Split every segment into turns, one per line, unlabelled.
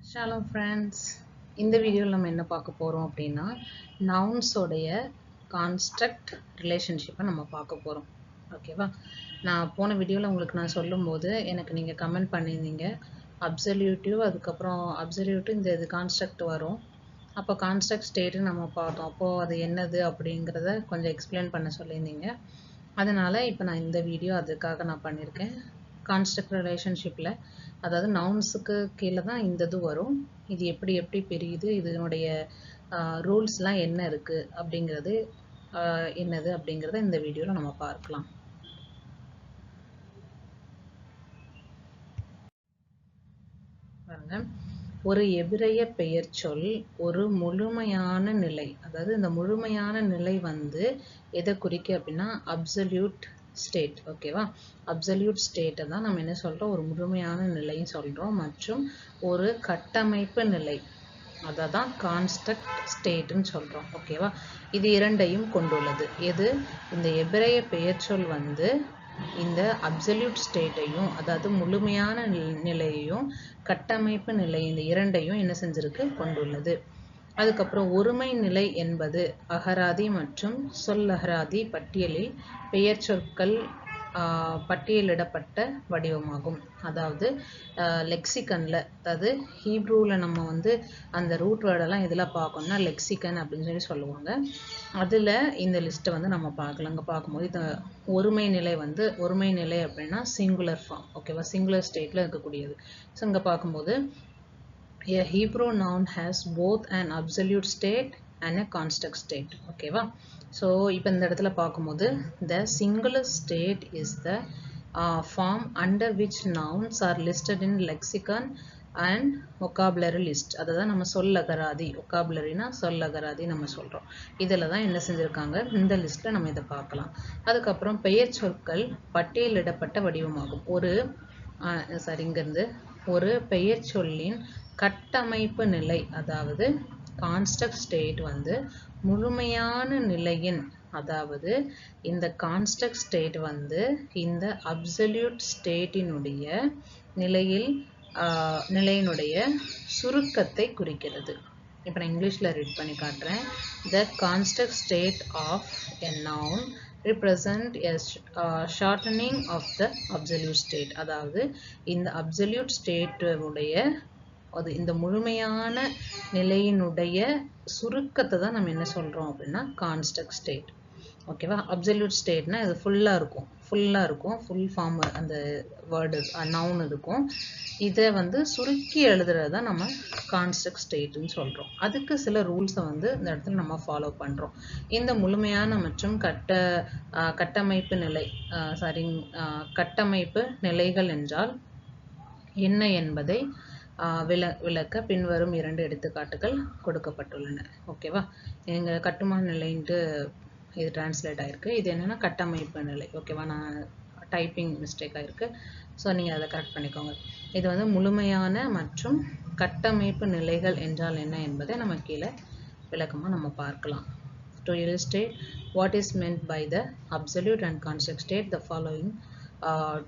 Shalom friends. இந்த வீடியோவில் நம்ம என்ன பார்க்க போகிறோம் அப்படின்னா நவுன்ஸோடைய கான்ஸ்ட்ரக்ட் ரிலேஷன்ஷிப்பை நம்ம பார்க்க போகிறோம். ஓகேவா? நான் போன வீடியோவில் உங்களுக்கு நான் சொல்லும்போது எனக்கு நீங்கள் கமெண்ட் பண்ணியிருந்தீங்க அப்சல்யூட்டிவ், அதுக்கப்புறம் அப்சல்யூட்டு இந்த இது கான்ஸ்ட்ரக்ட் வரும், அப்போ கான்ஸ்ட்ரக்ட் ஸ்டேட்டு நம்ம பார்த்தோம், அப்போது அது என்னது அப்படிங்கிறத கொஞ்சம் எக்ஸ்பிளைன் பண்ண சொல்லியிருந்தீங்க. அதனால் இப்போ நான் இந்த வீடியோ அதுக்காக நான் பண்ணியிருக்கேன். கான்ஸ்ட்ரக்ட் ரிலேஷன்ஷிப்பில் அதாவது நவுன்ஸுக்கு கீழே தான் இந்த இது வரும். இது எப்படி எப்படி பிரியுது, இதனுடைய ரூல்ஸ்லாம் என்ன இருக்குது அப்படிங்கிறது என்னது அப்படிங்கிறத இந்த வீடியோவில் நம்ம பார்க்கலாம். பாருங்க, ஒரு எபிரேய பெயர் சொல் ஒரு முழுமையான நிலை, அதாவது இந்த முழுமையான நிலை வந்து எதை குறிக்க அப்படின்னா அப்சல்யூட் ஸ்டேட். ஓகேவா? அப்சல்யூட் ஸ்டேட்டை தான் நம்ம என்ன சொல்கிறோம், ஒரு முழுமையான நிலைன்னு சொல்கிறோம். மற்றும் ஒரு கட்டமைப்பு நிலை, அதை தான் கான்ஸ்ட்ரக்ட் ஸ்டேட்டுன்னு சொல்கிறோம். ஓகேவா? இது இரண்டையும் கொண்டுள்ளது. எது? இந்த எபிரேய பெயர்ச்சொல் வந்து இந்த அப்சல்யூட் ஸ்டேட்டையும், அதாவது முழுமையான நிலையையும் கட்டமைப்பு நிலை, இந்த இரண்டையும் என்ன செஞ்சிருக்கு, கொண்டுள்ளது. அதுக்கப்புறம் ஒருமை நிலை என்பது அகராதி மற்றும் சொல்லகராதி பட்டியலில் பெயர் சொற்கள் பட்டியலிடப்பட்ட வடிவமாகும். அதாவது லெக்சிகனில், அதாவது ஹீப்ரூவில் நம்ம வந்து அந்த ரூட் வேர்டெல்லாம் இதில் பார்க்கணும்னா லெக்சிகன் அப்படின்னு சொல்லுவாங்க. அதில் இந்த லிஸ்ட்டை வந்து நம்ம பார்க்கலாம். அங்கே பார்க்கும்போது இந்த ஒருமை நிலை வந்து, ஒருமை நிலை அப்படின்னா சிங்குலர் ஃபார்ம். ஓகேவா? சிங்குலர் ஸ்டேட்டில் இருக்கக்கூடியது. ஸோ இங்கே பார்க்கும்போது a Hebrew noun has both an absolute state and a construct state. ஓகேவா? ஸோ இப்போ இந்த இடத்துல பார்க்கும்போது the singular state is the form under which nouns are listed in lexicon and vocabulary list. அதுதான் நம்ம சொல்லகராதி, vocabularyனா சொல்லகராதி நம்ம சொல்கிறோம். இதில் தான் என்ன செஞ்சுருக்காங்க, இந்த லிஸ்ட்டில் நம்ம இதை பார்க்கலாம். அதுக்கப்புறம் பெயர் சொற்கள் பட்டியலிடப்பட்ட வடிவமாகும். இங்கேருந்து ஒரு பெயர் சொல்லின் கட்டமைப்பு நிலை, அதாவது கான்ஸ்ட்ரக்ட் ஸ்டேட் வந்து முழுமையான நிலையின், அதாவது இந்த கான்ஸ்ட்ரக்ட் ஸ்டேட் வந்து இந்த அப்சல்யூட் ஸ்டேட்டினுடைய நிலையினுடைய சுருக்கத்தை குறிக்கிறது. இப்போ நான் இங்கிலீஷில் ரீட் பண்ணி காட்டுறேன். The construct state of a noun represent a shortening of the absolute state. அதாவது இந்த absolute state உடைய, அது இந்த முழுமையான நிலையினுடைய சுருக்கத்தை தான் நம்ம என்ன சொல்கிறோம் அப்படின்னா கான்ஸ்ட்ரக்ட் ஸ்டேட். ஓகேவா? அப்சல்யூட் ஸ்டேட்னா இது ஃபுல்லாக இருக்கும், ஃபுல் ஃபார்ம் அந்த வேர்டு நவுன் இருக்கும். இதை வந்து சுருக்கி எழுதுறது தான் நம்ம கான்ஸ்ட்ரக்ட் ஸ்டேட்டுன்னு சொல்கிறோம். அதுக்கு சில ரூல்ஸை வந்து இந்த இடத்துல நம்ம ஃபாலோ பண்ணுறோம். இந்த முழுமையான மற்றும் கட்டமைப்பு நிலை கட்டமைப்பு நிலைகள் என்றால் என்ன என்பதை விளக்க பின்வரும் 2 எடுத்துக்காட்டுகள் கொடுக்கப்பட்டுள்ளன. ஓகேவா? எங்கள் கட்டுமான நிலைன்ட்டு இது டிரான்ஸ்லேட் ஆகிருக்கு. இது என்னென்னா கட்டமைப்பு நிலை. ஓகேவா? நான் டைப்பிங் மிஸ்டேக் ஆகிருக்கு, ஸோ நீங்கள் அதை கரெக்ட் பண்ணிக்கோங்க. இது வந்து முழுமையான மற்றும் கட்டமைப்பு நிலைகள் என்றால் என்ன என்பதை நம்ம கீழே விளக்கமாக நம்ம பார்க்கலாம். To illustrate what is meant by the absolute and construct state, the following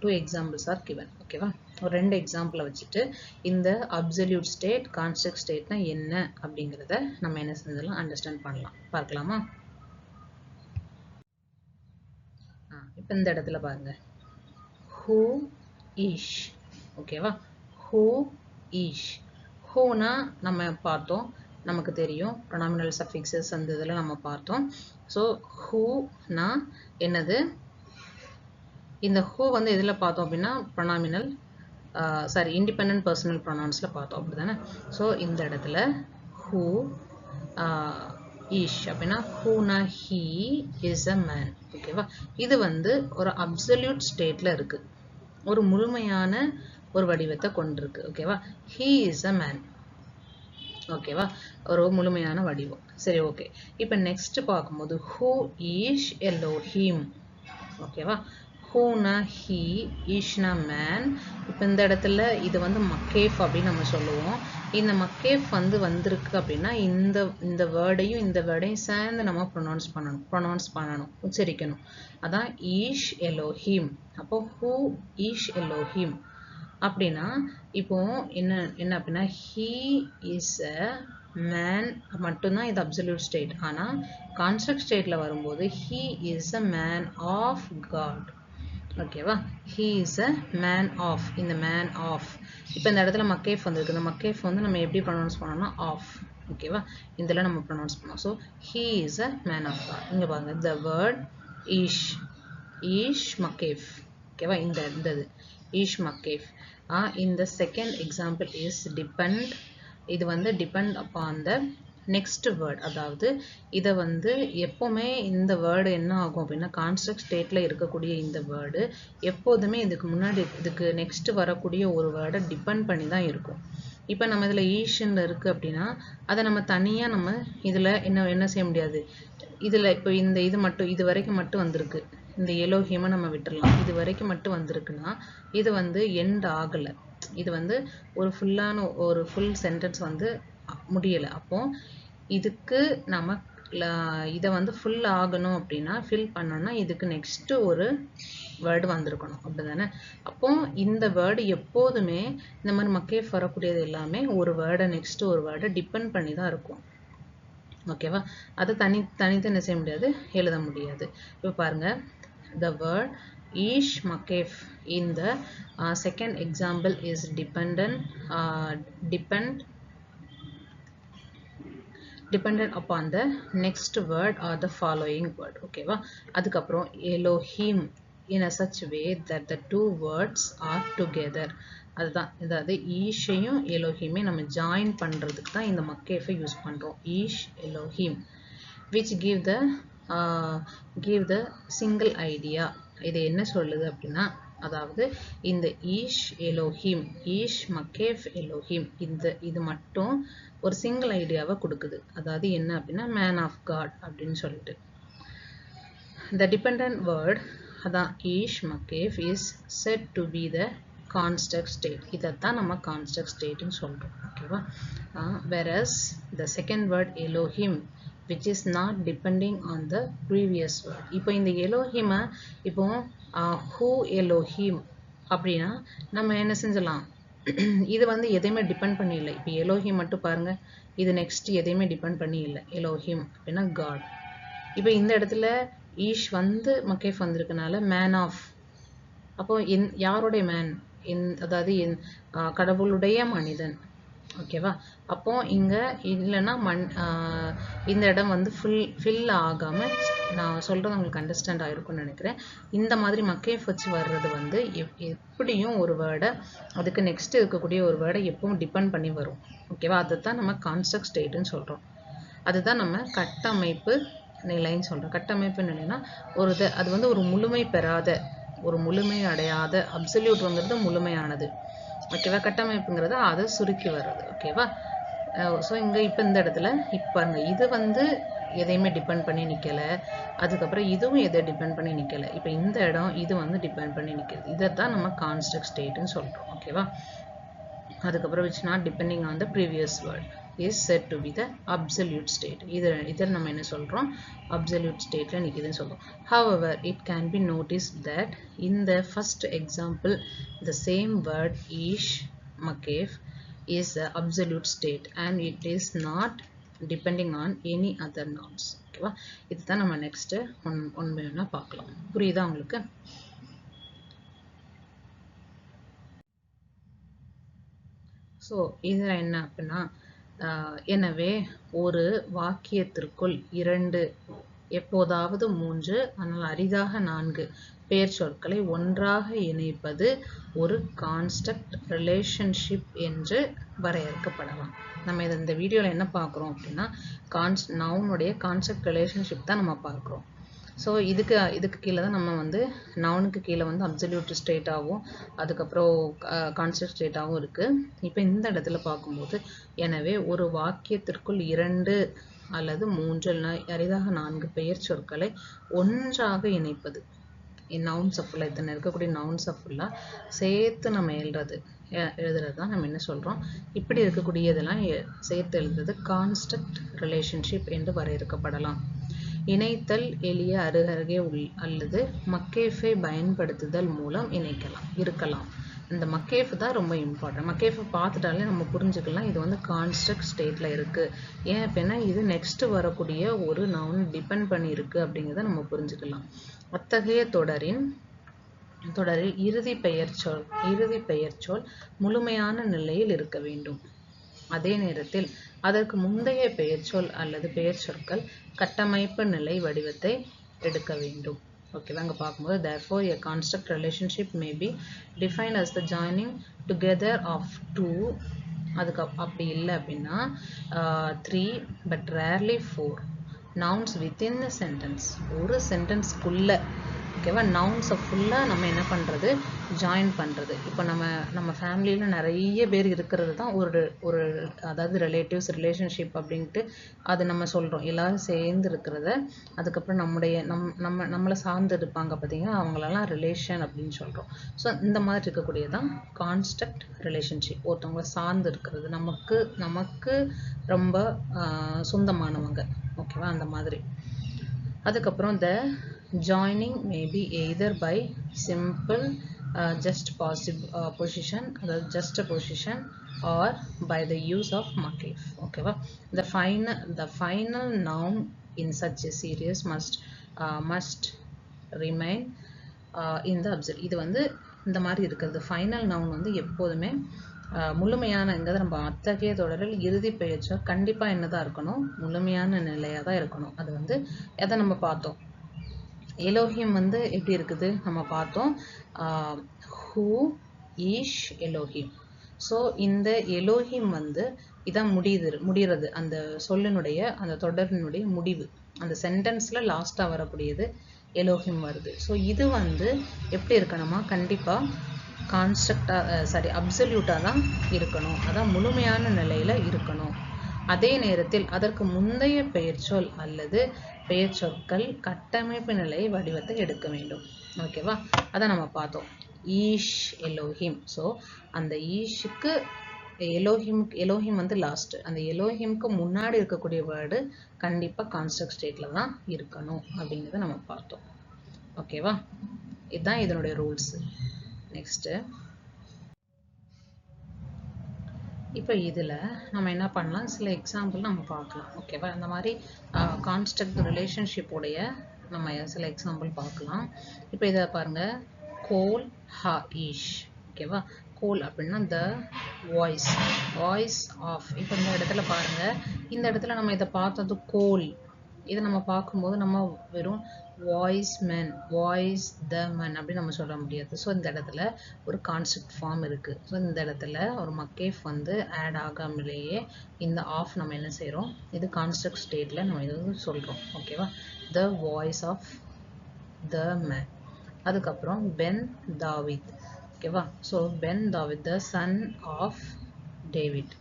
2 examples are given. ஓகேவா? ஒரு 2 எக்ஸாம்பிளை வச்சுட்டு இந்த அப்சல்யூட் ஸ்டேட், கான்ஸ்ட்ரக்ட் ஸ்டேட்னா என்ன அப்படிங்கிறத நம்ம என்ன செஞ்சலாம், அண்டர்ஸ்டாண்ட் பண்ணலாம். பார்க்கலாமா? இப்போ இந்த இடத்துல பாருங்க, ஹூ ஈஷ். ஓகேவா? ஹூ ஈஷ். ஹூனா நம்ம பார்த்தோம், நமக்கு தெரியும் ப்ரொனாமினல் சஃபிக்ஸஸ் அந்த இதில் நம்ம பார்த்தோம். ஸோ ஹூனா என்னது, இந்த ஹூ வந்து எதில் பார்த்தோம் அப்படின்னா ப்ரொனாமினல் இண்டிபெண்டன்ட் பர்சனல் ப்ரொனவுன்ஸில் பார்த்தோம், அப்படி தானே? ஸோ இந்த இடத்துல ஹூ ஈஷ் அப்படின்னா ஹூனா ஹீ இஸ் அ மேன். ஓகேவா? இது வந்து ஒரு அப்சல்யூட் ஸ்டேட்டில் இருக்குது, ஒரு முழுமையான ஒரு வடிவத்தை கொண்டிருக்கு. ஓகேவா? He is a man. ஓகேவா? ஒரு முழுமையான வடிவம். சரி, ஓகே. இப்போ நெக்ஸ்ட் பார்க்கும்போது ஹூ ஈஷ் எலோஹிம். ஓகேவா? ஹூனா ஹீ, ஈஷ்னா மேன். இப்போ இந்த இடத்துல இது வந்து மக்கேஃப் அப்படின்னு நம்ம சொல்லுவோம். இந்த மக்கேஃப் வந்து வந்திருக்கு அப்படின்னா இந்த வேர்டையும் இந்த வேர்டையும் சேர்ந்து நம்ம ப்ரொனவுன்ஸ் பண்ணணும், உச்சரிக்கணும். அதான் ஈஷ் எலோஹிம். அப்போ ஹூ ஈஷ் எலோஹிம். அப்படின்னா இப்போ என்ன அப்படின்னா he is a man மட்டும்தான் இது அப்சல்யூட் ஸ்டேட். ஆனா கான்ஸ்ட்ரக்ட் ஸ்டேட்ல வரும்போது he is a man of God. ஓகேவா? he is a man of, இந்த man of, இப்போ இந்த இடத்துல மக்கேஃப் வந்திருக்கு. இந்த மக்கேஃப் வந்து நம்ம எப்படி ப்ரொனவுன்ஸ் பண்ணோம்னா ஆஃப். ஓகேவா? இதில் நம்ம ப்ரொனவுன்ஸ் பண்ணோம். So he is a man of God. இங்கே பாருங்க, the word ish மக்கேஃப். ஓகேவா? இந்த இது ish மக்கேஃப். இந்த செகண்ட் எக்ஸாம்பிள் இஸ் depend. இது வந்து depend upon the next word. அதாவது இதை வந்து எப்போவுமே இந்த வேர்டு என்ன ஆகும் அப்படின்னா கான்ஸ்ட்ரக்ட் ஸ்டேட்டில் இருக்கக்கூடிய இந்த வேர்டு எப்போதுமே இதுக்கு முன்னாடி இதுக்கு நெக்ஸ்ட் வரக்கூடிய ஒரு வேர்டை டிபெண்ட் பண்ணி தான் இருக்கும். இப்போ நம்ம இதில் ஈஷனில் இருக்குது அப்படின்னா அதை நம்ம தனியாக நம்ம இதில் என்ன செய்ய முடியாது. இதில் இப்போ இது மட்டும் இது வரைக்கும் மட்டும் வந்திருக்கு. இந்த எலோஹிமை நம்ம விட்டுடலாம். இது வரைக்கும் மட்டும் வந்திருக்குன்னா இது வந்து எண்ட் ஆகலை. இது வந்து ஒரு ஃபுல் சென்டென்ஸ் வந்து முடியலை. அப்போ இதுக்கு நம்ம இதை வந்து ஃபுல் ஆகணும் அப்படின்னா ஃபில் பண்ணோம்னா இதுக்கு நெக்ஸ்ட் ஒரு வேர்டு வந்திருக்கணும். அப்படிதானே? அப்போ இந்த வேர்டு எப்போதுமே இந்த மாதிரி மக்கேஃப் வரக்கூடியது எல்லாமே ஒரு வேர்டை நெக்ஸ்ட் ஒரு வேர்டை டிபெண்ட் பண்ணி தான் இருக்கும். ஓகேவா? அதை தனித்து என்ன செய்ய முடியாது, எழுத முடியாது. இப்போ பாருங்க, the word ish makef in the second example is dependent upon the next word or the following word. ஓகேவா? அதுக்கப்புறம் Elohim in a such way that the two words are together. அதுதான், அதாவது ஈஷையும் எலோஹிமே நம்ம ஜாயின் பண்றதுக்கு தான் இந்த மக்கேஃபை யூஸ் பண்றோம். ஈஷ் Elohim which give the single idea. இது என்ன சொல்லுது அப்படின்னா, அதாவது இந்த ஈஷ் எலோஹிம், ஈஷ் மக்கேஃப் எலோஹிம், இது மட்டும் ஒரு சிங்கிள் ஐடியாவை கொடுக்குது. அதாவது என்ன அப்படின்னா மேன் ஆஃப் காட் அப்படின்னு சொல்லிட்டு. the dependent word அதான் ஈஷ் மக்கேஃப் is said to be the construct state. இதைத்தான் நம்ம construct stateன்னு சொல்றோம். ஓகேவா? whereas the second word Elohim which is not depending on the previous word. இப்போ இந்த எலோஹிமை இப்போ who எலோஹிம் அப்படின்னா நம்ம என்ன செஞ்சலாம், இது வந்து எதையுமே டிபெண்ட் பண்ணி இல்லை. இப்போ எலோஹிம் மட்டும் பாருங்க, இது நெக்ஸ்ட் எதையுமே டிபெண்ட் பண்ணி இல்லை. எலோஹிம் அப்படின்னா காட். இப்போ இந்த இடத்துல ஈஷ் வந்து மக்கேஃப் வந்திருக்கனால மேன் ஆஃப். அப்போ யாருடைய மேன், அதாவது கடவுளுடைய மனிதன். ஓகேவா? அப்போ இங்க இல்லைன்னா இந்த இடம் வந்து ஃபில் ஆகாம, நான் சொல்றது உங்களுக்கு அண்டர்ஸ்டாண்ட் ஆயிருக்கும்னு நினைக்கிறேன். இந்த மாதிரி மக்கேஃப் வச்சு வர்றது வந்து எப்படியும் ஒரு வேர்டை அதுக்கு நெக்ஸ்ட் இருக்கக்கூடிய ஒரு வேர்டை எப்பவும் டிபெண்ட் பண்ணி வரும். ஓகேவா? அதுதான் நம்ம கான்ஸ்ட்ரக்ட் ஸ்டேட்னு சொல்றோம். அதுதான் நம்ம கட்டமைப்பு நிலைன்னு சொல்றோம். கட்டமைப்பு நிலைன்னா அது வந்து ஒரு முழுமை பெறாத, ஒரு முழுமை அடையாத, அப்சல்யூட்ங்கிறது முழுமையானது. ஓகேவா? கட்டமைப்புங்கிறது அதை சுருக்கி வர்றது. ஓகேவா? ஸோ இங்கே இப்போ இந்த இடத்துல இப்போ பாருங்க, இது வந்து எதையுமே டிபெண்ட் பண்ணி நிற்கலை. அதுக்கப்புறம் இதுவும் எதை டிபெண்ட் பண்ணி நிற்கலை. இப்போ இந்த இடம் இது வந்து டிபெண்ட் பண்ணி நிற்கிறது. இதைத்தான் நம்ம கான்ஸ்ட்ரக்ட் ஸ்டேட்னு சொல்கிறோம். ஓகேவா? அதுக்கப்புறம் which not depending on the previous word is said to be the absolute state. இதில் நம்ம என்ன சொல்கிறோம், absolute stateல நிற்கிதுன்னு சொல்கிறோம். However, it can be noticed that in the first example the same word ish makef is the absolute state and it is not depending on any other nouns. ஓகேவா? இதுதான் நம்ம next ஒன்று பார்க்கலாம். புரியுதா உங்களுக்கு? ஸோ இதில் என்ன அப்படின்னா, எனவே ஒரு வாக்கியத்திற்குள் 2, எப்போதாவது 3, ஆனால் அரிதாக 4 பெயர் சொற்களை ஒன்றாக இணைப்பது ஒரு கான்ஸ்ட்ரக்ட் ரிலேஷன்ஷிப் என்று வரையறுக்கப்படலாம். நம்ம இந்த வீடியோவில் என்ன பார்க்குறோம் அப்படின்னா, நவுனுடைய கான்ஸ்ட்ரக்ட் ரிலேஷன்ஷிப் தான் நம்ம பார்க்குறோம். ஸோ இதுக்கு கீழே தான் நம்ம வந்து நவுனுக்கு கீழே வந்து அப்சல்யூட் ஸ்டேட்டாகவும் அதுக்கப்புறம் கான்ஸ்டன்ட் ஸ்டேட்டாகவும் இருக்குது. இப்போ இந்த இடத்துல பார்க்கும்போது, எனவே ஒரு வாக்கியத்திற்குள் 2 அல்லது 3 அரிதாக 4 பெயர் சொற்களை ஒன்றாக இணைப்பது, நவுன்ஸை ஃபுல்லாக இத்தனை இருக்கக்கூடிய நவுன்ஸை ஃபுல்லாக சேர்த்து நம்ம எழுதுறது தான் நம்ம என்ன சொல்கிறோம், இப்படி இருக்கக்கூடியதெல்லாம் சேர்த்து எழுதுறது கான்ஸ்ட்ரக்ட் ரிலேஷன்ஷிப் என்று வரையறுக்கப்படலாம். இணைத்தல் எளிய அருகருகே அல்லது மக்கேஃபை பயன்படுத்துதல் மூலம் இருக்கலாம். இந்த மக்கேஃப் தான் ரொம்ப இம்பார்ட்டன்ட். மக்கேஃப் பார்த்துட்டாலே நம்ம புரிஞ்சுக்கலாம் இது வந்து கான்ஸ்ட்ரக்ட் ஸ்டேட்ல இருக்கு. ஏன் அப்படின்னா இது நெக்ஸ்ட் வரக்கூடிய ஒரு நவுன் டிபெண்ட் பண்ணி இருக்கு அப்படிங்கிறத நம்ம புரிஞ்சுக்கலாம். அத்தகைய தொடரில் இறுதி பெயர்ச்சொல் முழுமையான நிலையில் இருக்க வேண்டும். அதே நேரத்தில் அதற்கு முந்தைய பெயர்ச்சொல் அல்லது பெயர்ச்சொற்கள் கட்டமைப்பு நிலை வடிவத்தை எடுக்க வேண்டும். ஓகேவா, அங்கே பார்க்கும்போது therefore a construct relationship may be defined as the joining together of two, அதுக்கு அப்படி இல்லை அப்படின்னா 3 but rarely 4 nouns within the sentence. ஒரு சென்டென்ஸ்க்குள்ள ஓகேவா நவுன்ஸை ஃபுல்லாக நம்ம என்ன பண்ணுறது ஜாயின் பண்ணுறது. இப்போ நம்ம ஃபேமிலியில் நிறைய பேர் இருக்கிறது தான் ஒரு அதாவது ரிலேட்டிவ்ஸ் ரிலேஷன்ஷிப் அப்படின்ட்டு அது நம்ம சொல்கிறோம். எல்லோரும் சேர்ந்து இருக்கிறத அதுக்கப்புறம் நம்மளை சார்ந்து இருப்பாங்க பார்த்தீங்கன்னா அவங்களெல்லாம் ரிலேஷன் அப்படின்னு சொல்கிறோம். ஸோ இந்த மாதிரி இருக்கக்கூடியதான் கான்ஸ்ட்ரக்ட் ரிலேஷன்ஷிப். ஒருத்தவங்களை சார்ந்து இருக்கிறது நமக்கு ரொம்ப சொந்தமானவங்க. ஓகேவா, அந்த மாதிரி. அதுக்கப்புறம் the joining may be either by simple just position, அதாவது just a position, or by the use of makif. ஓகேவா, the final noun in such a series must remain in the absolute. இது வந்து இந்த மாதிரி இருக்கிறது ஃபைனல் நவுன் வந்து எப்போதுமே முழுமையானங்கிறத நம்ம அத்தகைய தொடரில் இறுதி பெயர்ச்சொல் கண்டிப்பாக என்னதான் இருக்கணும், முழுமையான நிலையாக தான் இருக்கணும். அது வந்து எதை நம்ம பார்த்தோம், எலோஹிம் வந்து எப்படி இருக்குது நம்ம பார்த்தோம். ஹூ ஈஷ் எலோஹிம். ஸோ இந்த எலோஹிம் வந்து இதான் முடிகிறது அந்த சொல்லினுடைய அந்த தொடரினுடைய முடிவு. அந்த சென்டென்ஸில் லாஸ்ட்டாக வரக்கூடியது எலோஹிம் வருது. ஸோ இது வந்து எப்படி இருக்கணுமா, கண்டிப்பாக அப்சல்யூட்டாக தான் இருக்கணும். அதான் முழுமையான நிலையில் இருக்கணும். அதே நேரத்தில் அதற்கு முந்தைய பெயர்ச்சொல் அல்லது பெயர்ச்சொற்கள் கட்டமைப்பு நிலை வடிவத்தை எடுக்க வேண்டும். ஓகேவா, அதான் நம்ம பார்த்தோம் ஈஷ் எலோஹிம். ஸோ அந்த ஈஷுக்கு எலோஹிம் வந்து லாஸ்ட். அந்த எலோஹிம்க்கு முன்னாடி இருக்கக்கூடிய வேர்டு கண்டிப்பாக கான்ஸ்ட்ரக்ட் ஸ்டேட்டில் தான் இருக்கணும் அப்படிங்கிறத நம்ம பார்த்தோம். ஓகேவா, இதுதான் இதனுடைய ரூல்ஸ். நெக்ஸ்ட்டு இப்போ இதில் நம்ம என்ன பண்ணலாம், சில எக்ஸாம்பிள் நம்ம பார்க்கலாம். ஓகேவா, அந்த மாதிரி கான்ஸ்ட்ரக்ட் ரிலேஷன்ஷிப்புடைய நம்ம சில எக்ஸாம்பிள் பார்க்கலாம். இப்போ இதை பாருங்கள், கோல் ஹா ஈஷ். ஓகேவா, கோல் அப்படின்னா த வாய்ஸ் ஆஃப். இப்போ இந்த இடத்துல பாருங்கள், இந்த இடத்துல நம்ம இதை பார்த்தது கோல். இதை நம்ம பார்க்கும்போது நம்ம வெறும் வாய்ஸ் த மேன் அப்படின்னு நம்ம சொல்ல முடியாது. ஸோ இந்த இடத்துல ஒரு கான்செப்ட் ஃபார்ம் இருக்குது. ஸோ இந்த இடத்துல ஒரு மக்கேஃப் வந்து ஆட் ஆகாமலேயே இந்த ஆஃப் நம்ம என்ன செய்கிறோம், இது கான்ஸ்ட்ரக்ட் ஸ்டேட்டில் நம்ம இது வந்து சொல்கிறோம். ஓகேவா, the voice of the man. அதுக்கப்புறம் பென் தாவித். ஓகேவா, so Ben David the son of David.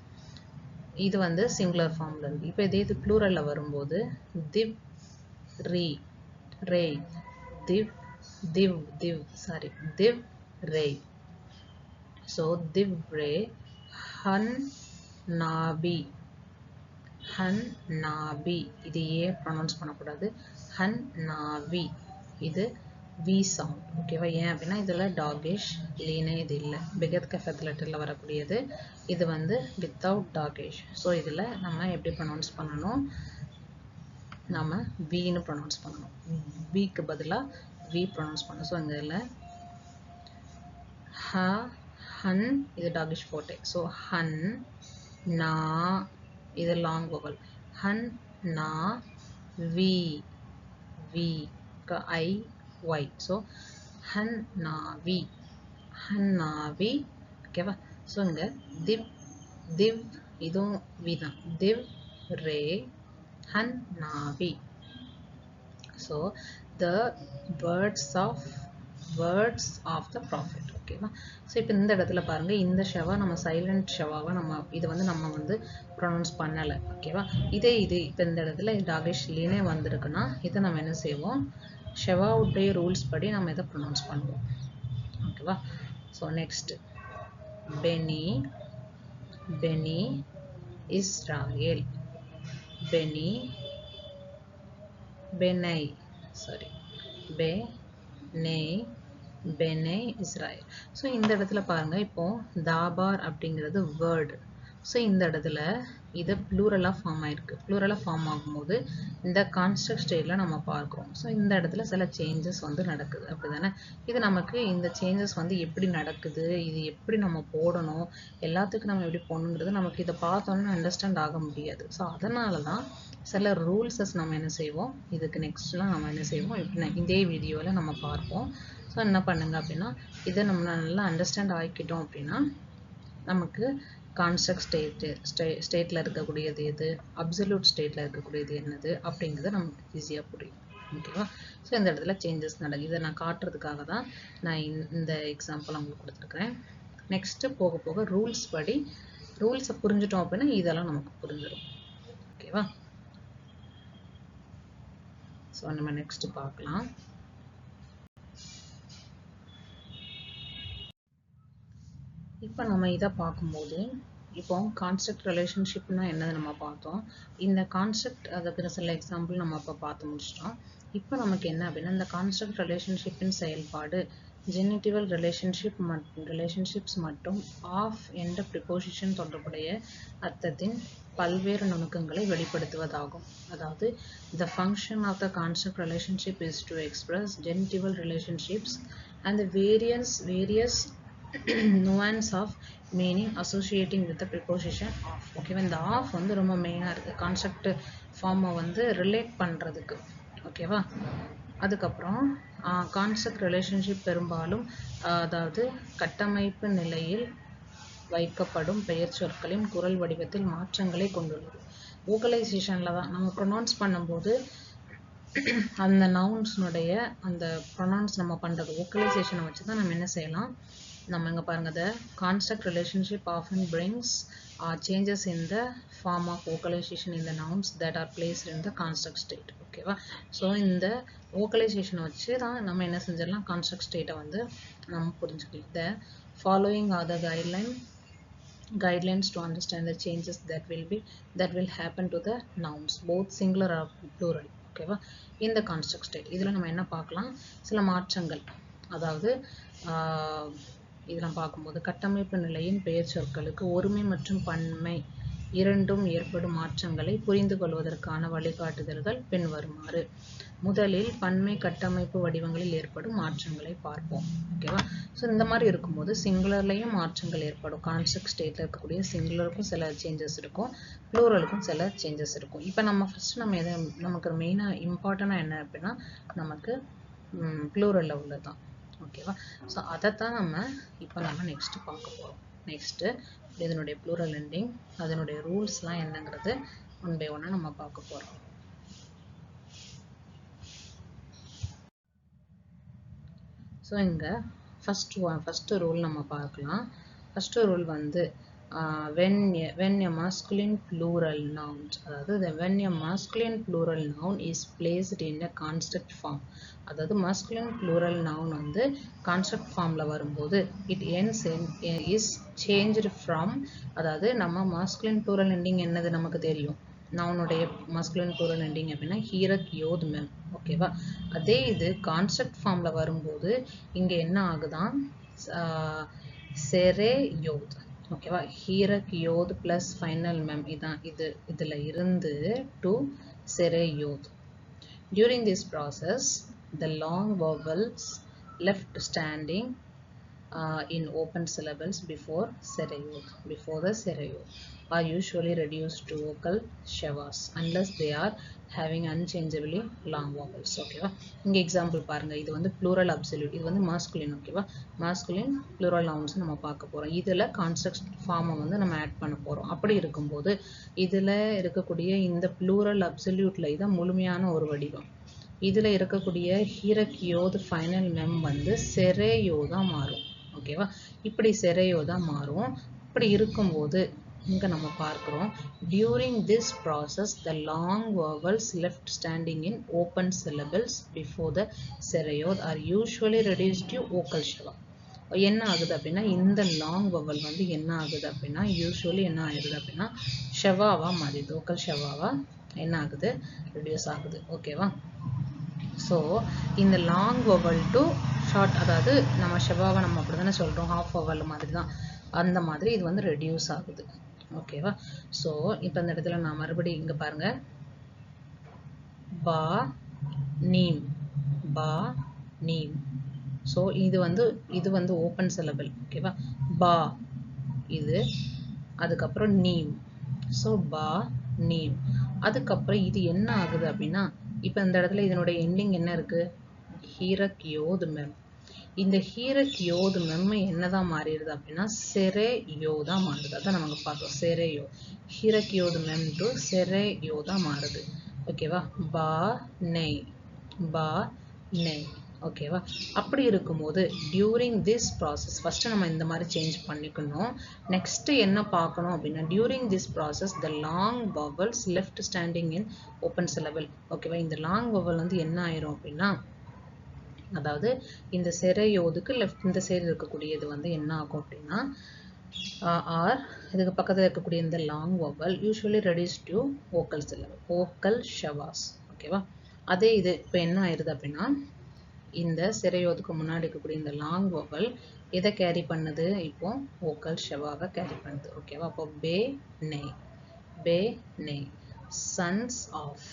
இது வந்து சிங்குலர் ஃபார்மில் இருக்குது. இப்போ இதே இது ப்ளூரலில் வரும்போது திவ் ரே திவ் ரே. ஸோ திவ் ரே ஹன் நாபி. இது ஏ ப்ரொனவுன்ஸ் பண்ணக்கூடாது, ஹன் நாவி. இது வி சவுண்ட். ஓகேவா, ஏன் அப்படின்னா இதில் டாகேஷ் லீனே இது இல்லை. பிகத் கஃபத் லெட்டரில் வரக்கூடியது. இது வந்து வித்தவுட் டாகேஷ். ஸோ இதில் நம்ம எப்படி ப்ரொனவுன்ஸ் பண்ணணும், நம்ம வின்னு ப்ரொனவுன்ஸ் பண்ணணும். விக்கு பதிலாக வி ப்ரொனவுன்ஸ் பண்ணணும். ஸோ இதில் ஹன் இது டாகேஷ் போட்டே. ஸோ ஹன் நா இது லாங் வவல். ஹன் நா வி ஐ ஒய். ஸோ ஹன் நாவி. ஓகேவா, ஸோ இங்கே திவ் இதுவும் வி தான். திவ் ரே ஹன் நாவி. So the words of the prophet. ஓகேவா, ஸோ இப்போ இந்த இடத்துல பாருங்கள், இந்த ஷவா நம்ம சைலண்ட் ஷவாவை இது வந்து நம்ம வந்து ப்ரொனவுன்ஸ் பண்ணலை. ஓகேவா, இது இப்போ இந்த இடத்துல டாகேஷ் லீனே வந்திருக்குன்னா இதை நம்ம என்ன செய்வோம், ஷெவாவுடைய ரூல்ஸ் படி நம்ம இதை ப்ரொனவுன்ஸ் பண்ணுவோம். ஓகேவா, ஸோ நெக்ஸ்ட் பெனி இஸ்ராயேல். பெனை பெனே இஸ்ராயல். ஸோ இந்த இடத்துல பாருங்க, இப்போ தாபார் அப்படிங்கிறது வேர்டு. ஸோ இந்த இடத்துல இது ப்ளூரலாக ஃபார்ம் ஆயிருக்கு. ப்ளூரலாக ஃபார்ம் ஆகும்போது இந்த கான்ஸ்ட்ரக்ட் ஸ்டேட்டில் நம்ம பார்க்குறோம். ஸோ இந்த இடத்துல சில சேஞ்சஸ் வந்து நடக்குது, அப்படி தானே? இது நமக்கு இந்த சேஞ்சஸ் வந்து எப்படி நடக்குது, இது எப்படி நம்ம போடணும், எல்லாத்துக்கும் நம்ம எப்படி போடணுங்கிறது நமக்கு இதை பார்த்தோன்னு அண்டர்ஸ்டாண்ட் ஆக முடியாது. ஸோ அதனால தான் சில ரூல்ஸஸ் நம்ம என்ன செய்வோம், இதுக்கு நெக்ஸ்ட்லாம் நம்ம என்ன செய்வோம், இப்படி இதே வீடியோவில் நம்ம பார்ப்போம். ஸோ என்ன பண்ணுங்க அப்படின்னா, இதை நம்ம நல்லா அண்டர்ஸ்டாண்ட் ஆகிக்கிட்டோம் அப்படின்னா நமக்கு கான்ஸ்ட்ரக்ட் ஸ்டேட்டில் இருக்கக்கூடியது எது, அப்சல்யூட் ஸ்டேட்டில் இருக்கக்கூடியது என்னது அப்படிங்கிறது நமக்கு ஈஸியாக புரியும். ஓகேவா? ஸோ இந்த இடத்துல சேஞ்சஸ் நடக்குது. இதை நான் காட்டுறதுக்காக தான் நான் இந்த எக்ஸாம்பிள் உங்களுக்கு கொடுத்துருக்குறேன். நெக்ஸ்ட்டு போக போக ரூல்ஸ் படி ரூல்ஸை புரிஞ்சிட்டோம் அப்படின்னா இதெல்லாம் நமக்கு புரிஞ்சிடும். ஓகேவா? ஸோ நம்ம நெக்ஸ்ட் பார்க்கலாம். இப்போ நம்ம இதை பார்க்கும்போது இப்போ கான்ஸ்ட்ரக்ட் ரிலேஷன்ஷிப்னா என்னது நம்ம பார்த்தோம். இந்த கான்ஸ்ட்ரக்ட் அதுக்கு சில எக்ஸாம்பிள் நம்ம இப்போ பார்த்து முடிச்சிட்டோம். இப்போ நமக்கு என்ன அப்படின்னா, இந்த கான்ஸ்ட்ரக்ட் ரிலேஷன்ஷிப்பின் செயல்பாடு ஜெனிட்டிவல் ரிலேஷன்ஷிப்ஸ் மற்றும் ஆஃப் என்ற ப்ரிபோசிஷன் தொடர்புடைய அர்த்தத்தின் பல்வேறு நுணுக்கங்களை வெளிப்படுத்துவதாகும். அதாவது the function of the construct relationship is to express genitival relationships and the various nuance of meaning associating with the preposition of. ஓகேவா? இந்த ஆஃப் வந்து ரொம்ப மெயினாக இருக்குது கான்செப்ட் ஃபார்மை வந்து ரிலேட் பண்ணுறதுக்கு. ஓகேவா? அதுக்கப்புறம் கான்செப்ட் ரிலேஷன்ஷிப் பெரும்பாலும் அதாவது கட்டமைப்பு நிலையில் வைக்கப்படும் பெயர் சொற்களின் குரல் வடிவத்தில் மாற்றங்களை கொண்டுள்ளது. வோக்கலைசேஷனில் தான் நம்ம ப்ரொனவுன்ஸ் பண்ணும்போது அந்த நவுன்ஸ்னுடைய அந்த ப்ரொனவுன்ஸ் நம்ம பண்ணுறது வோக்கலைசேஷனை வச்சு தான் நம்ம என்ன செய்யலாம். நம்ம இங்கே பாருங்கள், the construct relationship often brings changes in the form of vocalization in the nouns that are placed in the construct state. ஓகேவா? ஸோ இந்த vocalization வச்சு தான் நம்ம என்ன செஞ்சிடலாம், construct state வந்து நம்ம புரிஞ்சுக்கலாம். The following are the guidelines to understand the changes that will happen to the nouns, both singular or plural. ஓகேவா? இந்த construct state இதில் நம்ம என்ன பார்க்கலாம், சில மாற்றங்கள். அதாவது இதெல்லாம் பார்க்கும்போது கட்டமைப்பு நிலையின் பெயர் சொற்களுக்கு ஒருமை மற்றும் பன்மை இரண்டும் ஏற்படும் மாற்றங்களை புரிந்து கொள்வதற்கான வழிகாட்டுதல்கள் பின்வருமாறு. முதலில் பன்மை கட்டமைப்பு வடிவங்களில் ஏற்படும் மாற்றங்களை பார்ப்போம். ஓகேவா? ஸோ இந்த மாதிரி இருக்கும்போது சிங்குலர்லையும் மாற்றங்கள் ஏற்படும். கான்செப்ட் ஸ்டேட்டில் இருக்கக்கூடிய சிங்குலருக்கும் சில சேஞ்சஸ் இருக்கும், ப்ளூரலுக்கும் சில சேஞ்சஸ் இருக்கும். இப்போ நம்ம ஃபர்ஸ்ட் நம்ம எதை நமக்கு மெயினாக இம்பார்ட்டண்டாக என்ன அப்படின்னா நமக்கு ப்ளூரலில் உள்ளதான். ஓகேவா? ஸோ அதைத்தான் இப்போ நம்ம நெக்ஸ்ட்டு பார்க்க போகிறோம். நெக்ஸ்ட்டு இதனுடைய ப்ளூரல் எண்டிங் அதனுடைய ரூல்ஸ்லாம் என்னங்கிறது ஒன் பை ஒன்னாக நம்ம பார்க்க போகிறோம். ஸோ இங்கே ஃபஸ்ட்டு ரூல் நம்ம பார்க்கலாம். ஃபஸ்ட்டு ரூல் வந்து when a masculine plural noun, அதாவது when a masculine plural noun is placed in a construct form, அதாவது masculine plural noun வந்து construct formல வரும்போது it ends is changed from, அதாவது நம்ம masculine plural ending என்னது நமக்கு தெரியும், நவுனுடைய masculine plural ending அப்படின்னா ஹீரக் யோத் மெம். ஓகேவா? அதே இது கான்செப்ட் ஃபார்ம்ல வரும்போது இங்க என்ன ஆகுதான், செரே யோத். ஓகேவா? ஹீரக் யோத் பிளஸ் ஃபைனல் மெம் இதான் இதுல இருந்து to செரே யோத். During this process, the long vowels left standing in open syllables before the serayot are usually reduced to vocal shavas unless they are having unchangeably long vowels. ஓகேவா? இங்கே எக்ஸாம்பிள் பாருங்க, இது வந்து plural absolute, இது வந்து masculine. ஓகேவா? masculine plural nouns நம்ம பார்க்க போறோம். இதில் கான்செப்ட் ஃபார்மை வந்து நம்ம ஆட் பண்ண போறோம். அப்படி இருக்கும்போது இதில் இருக்கக்கூடிய இந்த plural absoluteல இதான் முழுமையான ஒரு வடிவம். இதில் இருக்கக்கூடிய ஹீரக் யோத் ஃபைனல் மெம் வந்து செரேயோ தான் மாறும். ஓகேவா? இப்படி செரேயோ தான் மாறும். இப்படி இருக்கும்போது இங்க நம்ம பார்க்கிறோம், during this process the long vowels left standing in open syllables before the serayot are usually reduced to vocal shava. என்ன ஆகுது அப்படின்னா இந்த லாங் வவல் வந்து என்ன ஆகுது அப்படின்னா யூஸ்வலி என்ன ஆகுது அப்படின்னா ஷவாவா மாறிடுது, vocal ஷவாவா என்ன ஆகுது, ரெடியூஸ் ஆகுது. ஓகேவா? ஸோ இந்த லாங் வவல் டு ஷார்ட், அதாவது நம்ம ஷெவாவை நம்ம அப்படி தானே சொல்கிறோம், ஹாஃப் வவல் மாதிரி தான், அந்த மாதிரி இது வந்து ரெடியூஸ் ஆகுது. ஓகேவா? ஸோ இப்போ இந்த இடத்துல நான் மறுபடியும் இங்கே பாருங்கள், பா நீம், பா நீம். ஸோ இது வந்து ஓப்பன் சிலபிள். ஓகேவா? பா இது, அதுக்கப்புறம் நீம். ஸோ பா நீம். அதுக்கப்புறம் இது என்ன ஆகுது அப்படின்னா, இப்போ இந்த இடத்துல இதனுடைய எண்டிங் என்ன இருக்கு? ஹீரக் யோத் மெம். இந்த ஹீரக் யோத் மெம் என்னதான் மாறிடுது அப்படின்னா செரே யோ தான் மாறுது. அதான் நமக்கு பார்த்தோம், செரே யோ. ஹீரக் யோத் மெம் டு செரே யோ தான் மாறுது. ஓகேவா? பா நெய், பா நெய். ஓகேவா? அப்படி இருக்கும்போது டியூரிங் திஸ் ப்ராசஸ் ஃபஸ்ட்டு நம்ம இந்த மாதிரி சேஞ்ச் பண்ணிக்கணும். நெக்ஸ்ட்டு என்ன பார்க்கணும் அப்படின்னா, during this process the long vowels left standing in open syllable. ஓகேவா? இந்த லாங் வவல் வந்து என்ன ஆயிரும் அப்படின்னா, அதாவது இந்த செரையோதுக்கு லெஃப்ட் இந்த சைடு இருக்கக்கூடியது வந்து என்ன ஆகும் அப்படின்னா, ஆர் இதுக்கு பக்கத்தில் இருக்கக்கூடிய இந்த long vowel usually reduce to vocal syllable, vocal shewas. ஓகேவா? அதே இது இப்போ என்ன ஆயிடுது அப்படின்னா, இந்த செரையோதுக்கு முன்னாடி இருக்கக்கூடிய இந்த லாங் வவல் எதை கேரி பண்ணுது? இப்போ வோக்கல் ஷவாவை கேரி பண்ணுது. ஓகேவா? அப்போ பே நெய், பே நெய், சன்ஸ் ஆஃப்.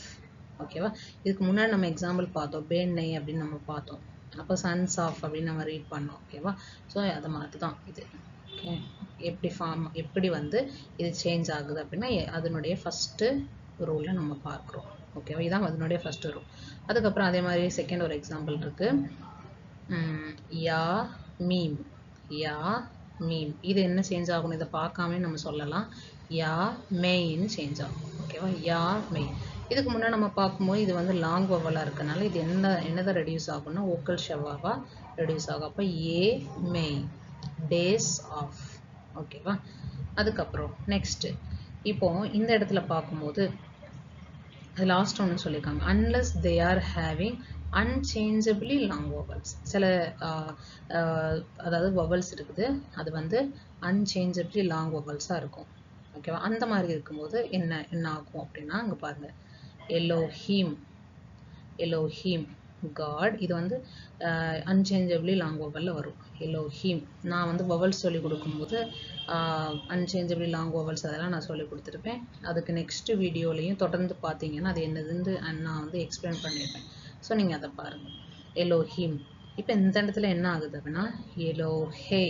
ஓகேவா? இதுக்கு முன்னாடி நம்ம எக்ஸாம்பிள் பார்த்தோம், பே நெய் அப்படின்னு நம்ம பார்த்தோம். அப்போ சன்ஸ் ஆஃப் அப்படின்னு நம்ம ரீட் பண்ணோம். ஓகேவா? ஸோ அதை மாதிரி தான் இது. ஓகே, எப்படி வந்து இது சேஞ்ச் ஆகுது அப்படின்னா அதனுடைய ஃபஸ்ட்டு ரூலில் நம்ம பார்க்குறோம். ஓகேவா? இதான் அதனுடைய ஃபஸ்ட்டு ரூல். அதுக்கப்புறம் அதே மாதிரி செகண்ட் ஒரு எக்ஸாம்பிள் இருக்கு, யா மீம், யா மீம். இது என்ன சேஞ்ச் ஆகணும்? இதை பார்க்காம நம்ம சொல்லலாம், யா மெயின் சேஞ்ச் ஆகும். ஓகேவா? யா மெய். இதுக்கு முன்னாடி நம்ம பார்க்கும்போது இது வந்து லாங் வவலாக இருக்கனால இது என்னதான் ரெடியூஸ் ஆகும்னா வோக்கல் ஷவாவா ரெடியூஸ் ஆகும். அப்போ ஏ மெய், டேஸ் ஆஃப். ஓகேவா? அதுக்கப்புறம் நெக்ஸ்ட்டு இப்போ இந்த இடத்துல பார்க்கும்போது லாஸ்ட் ஒன்று சொல்லியிருக்காங்க, unless they are having unchangeably long vowels. சில அதாவது vowels இருக்குது, அது வந்து unchangeably long vowelsஆ இருக்கும். ஓகேவா? அந்த மாதிரி இருக்கும்போது என்ன ஆகும் அப்படின்னா, அங்கே பாருங்க, எலோஹீம், எலோஹீம் காட். இது வந்து unchangeably long vowel வரும். எலோஹீம். நான் வந்து vowels சொல்லி கொடுக்கும்போது unchangeably long vowels அதெல்லாம் நான் சொல்லி கொடுத்துருப்பேன். அதுக்கு நெக்ஸ்ட் வீடியோலையும் தொடர்ந்து பார்த்தீங்கன்னா அது என்னதுன்னு நான் வந்து எக்ஸ்பிளைன் பண்ணியிருப்பேன். ஸோ நீங்கள் அதை பாருங்கள். எலோஹீம். இப்போ இந்த இடத்துல என்ன ஆகுது அப்படின்னா எலோஹே.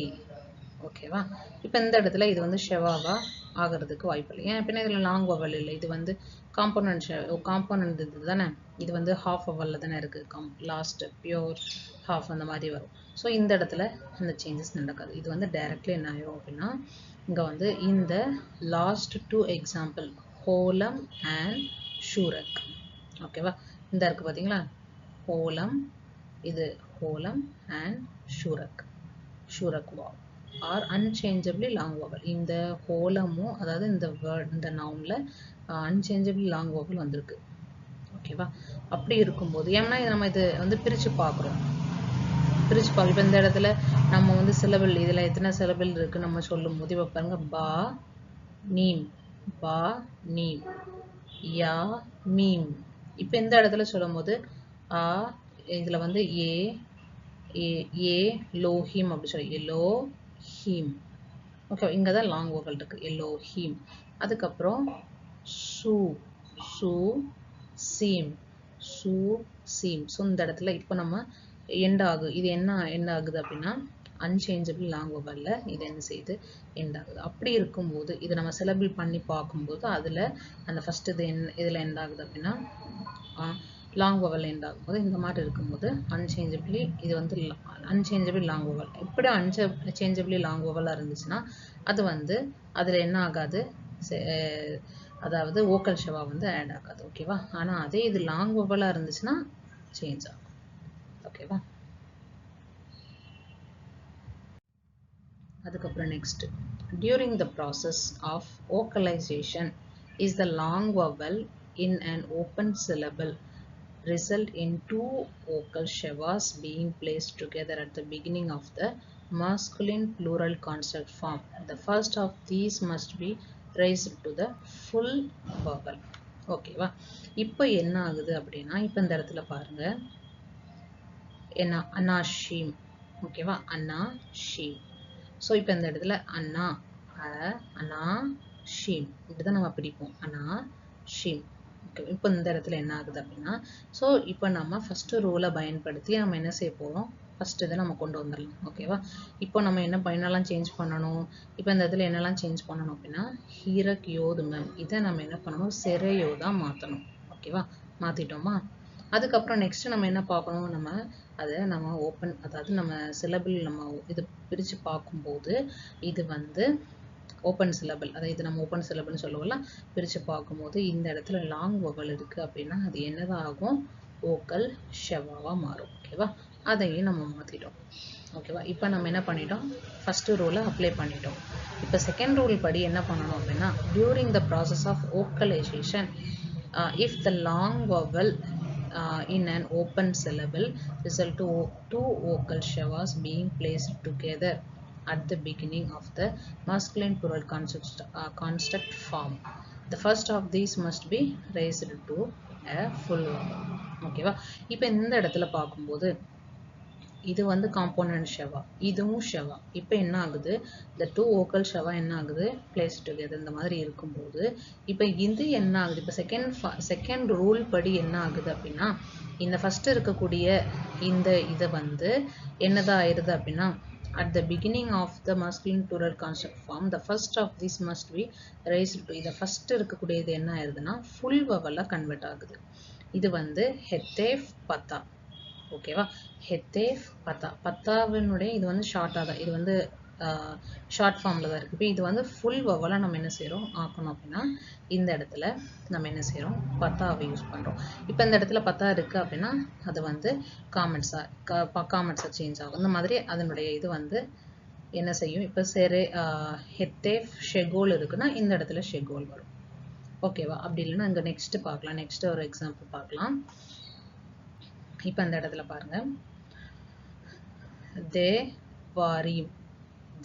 ஓகேவா? இப்போ இந்த இடத்துல இது வந்து ஷெவாவா ஆகிறதுக்கு வாய்ப்பு இல்லை. ஏன் அப்படின்னா இதில் லாங் வவல் இல்லை, இது வந்து காம்போனன்ட் இது தானே, இது வந்து ஹாஃப் வவலில் தானே இருக்குது, லாஸ்ட் பியோர் ஹாஃப் அந்த மாதிரி வரும். ஸோ இந்த இடத்துல அந்த சேஞ்சஸ் நடக்காது. இது வந்து டைரக்ட்லி என்ன ஆயிரும் அப்படின்னா, இங்கே வந்து இந்த last two example holam and shureq. ஓகேவா? இந்த இருக்குது பார்த்தீங்களா, ஹோலம், இது holam and shureq, shureq waw are unchangeably long vowel. இந்த ஹோலமும் அதாவது இந்த வேர்ட் இந்த நவுனில் unchangeably long vowel வந்திருக்கு. ஓகேவா? அப்படி இருக்கும்போது ஏன்னா நம்ம இது வந்து பிரித்து பார்க்குறோம், இப்போ இந்த இடத்துல நம்ம வந்து சிலபிள் இதில் எத்தனை சிலபிள் இருக்குது நம்ம சொல்லும் போது இப்போ பாருங்க, பா நீம், பா நீம், யா மீம். இப்போ இந்த இடத்துல சொல்லும் போது இதில் வந்து ஏ லோஹீம் அப்படி சொல்லி எலோஹீம். ஓகே, இங்கே தான் லாங் வவல் இருக்குது, எலோஹீம். அதுக்கப்புறம் சூ, சூ சீம், சூ சீம். ஸோ இந்த இடத்துல இப்போ நம்ம எண்ட் ஆகுது. இது என்ன ஆகுது அப்படின்னா unchangeably long vowel இது என்ன செய்யுது, எண்ட் ஆகுது. அப்படி இருக்கும்போது இதை நம்ம சிலபிள் பண்ணி பார்க்கும்போது அதில் அந்த ஃபஸ்ட் இதில் எண்ட் ஆகுது அப்படின்னா லாங் வவல் எண்ட் ஆகும்போது இந்த மாதிரி இருக்கும்போது unchangeably இது வந்து unchangeably long vowel. இப்படி unchangeably long vowel இருந்துச்சுன்னா அது வந்து அதில் என்ன ஆகாது, அதாவது வோக்கல் ஷவா வந்து ஆட் ஆகாது. ஓகேவா? ஆனால் அதே இது லாங் வவலாக இருந்துச்சுன்னா சேஞ்ச் ஆகும். ஓகேவா? அதுக்கப்புறம் next, during the process of vocalisation is the long vowel in an open syllable result in two vocal shavas being placed together at the beginning of the masculine plural consonant form. The first of these must be raised to the full vowel. ஓகேவா? இப்போ என்ன ஆகுது அப்படின்னா, இப்போ இந்த இடத்துல பாருங்க, என்ன அனாஷீம். ஓகேவா, அண்ணா ஷீம். ஸோ இப்போ இந்த இடத்துல அண்ணா அண்ணா ஷீம் இப்படிதான் நம்ம பிடிப்போம், அண்ணா ஷீம். ஓகே, இப்போ இந்த இடத்துல என்ன ஆகுது அப்படின்னா, ஸோ இப்போ நம்ம ஃபர்ஸ்ட் ரூலை பயன்படுத்தி நம்ம என்ன செய்ய போறோம், ஃபர்ஸ்ட் இதை நம்ம கொண்டு வந்துடலாம். ஓகேவா, இப்போ நம்ம என்னெல்லாம் சேஞ்ச் பண்ணணும், இப்போ இந்த இடத்துல என்னெல்லாம் சேஞ்ச் பண்ணணும் அப்படின்னா, ஹீரக் யோது மேம் இதை நம்ம என்ன பண்ணணும், செரையோதா மாற்றணும். ஓகேவா, மாற்றிட்டோமா. அதுக்கப்புறம் நெக்ஸ்ட் நம்ம என்ன பார்க்கணும், நம்ம அதை நம்ம ஓப்பன், அதாவது நம்ம சிலபிள் நம்ம இது பிரித்து பார்க்கும்போது இது வந்து ஓப்பன் சிலபிள், அதாவது இது நம்ம ஓப்பன் சிலபிள்னு சொல்லுவோம்ல, பிரித்து பார்க்கும்போது இந்த இடத்துல லாங் வவல் இருக்குது அப்படின்னா அது என்னதான் ஆகும், ஓக்கல் ஷெவாவாக மாறும். ஓகேவா, அதையும் நம்ம மாற்றிட்டோம். ஓகேவா, இப்போ நம்ம என்ன பண்ணிட்டோம், ஃபஸ்ட்டு ரூலை அப்ளை பண்ணிட்டோம். இப்போ செகண்ட் ரூல் படி என்ன பண்ணணும் அப்படின்னா, during the process of vocalisation if the long vowel in an open syllable result to two vocal shevas being placed together at the beginning of the masculine plural construct form. The first of these must be raised to a full vowel. ஓகேவா, இப்போ இந்த இடத்துல பார்க்கும்போது இது வந்து component ஷெவா, இதுவும் ஷெவா. இப்போ என்ன ஆகுது, இந்த டூ ஓக்கல் ஷெவா என்ன ஆகுது, பிளேஸ் டுகெதர் இந்த மாதிரி இருக்கும்போது இப்போ இது என்ன ஆகுது, இப்போ செகண்ட் ரூல் படி என்ன ஆகுது அப்படின்னா, இந்த ஃபர்ஸ்ட் இருக்கக்கூடிய இந்த இதை வந்து என்னதான் ஆயிடுது அப்படின்னா, at the beginning of the masculine plural construct form the first of these must be raised to, இந்த ஃபர்ஸ்ட் இருக்கக்கூடிய இது என்ன ஆயிருதுன்னா ஃபுல் வவலா கன்வெர்ட் ஆகுது. இது வந்து ஹெத்தேஃப் பத்தா. ஓகேவா, ஹெத்தேஃப் பத்தா, பத்தாவினுடைய இது வந்து ஷார்ட்டாக தான், இது வந்து ஷார்ட் ஃபார்மில் தான் இருக்குது. இப்போ இது வந்து ஃபுல் வவலாக நம்ம என்ன செய்கிறோம் ஆக்கணும் அப்படின்னா, இந்த இடத்துல நம்ம என்ன செய்கிறோம், பத்தாவை யூஸ் பண்ணுறோம். இப்போ இந்த இடத்துல பத்தா இருக்குது அப்படின்னா அது வந்து காமெண்ட்ஸாக சேஞ்ச் ஆகும். இந்த மாதிரி அதனுடைய இது வந்து என்ன செய்யும், இப்போ ஹெத்தேஃப் ஷெகோல் இருக்குன்னா இந்த இடத்துல ஷெகோல் வரும். ஓகேவா, அப்படி இல்லைன்னா இங்கே நெக்ஸ்ட் பார்க்கலாம், நெக்ஸ்ட் ஒரு எக்ஸாம்பிள் பார்க்கலாம். இப்போ அந்த இடத்துல பாருங்க, தேவாரீம்,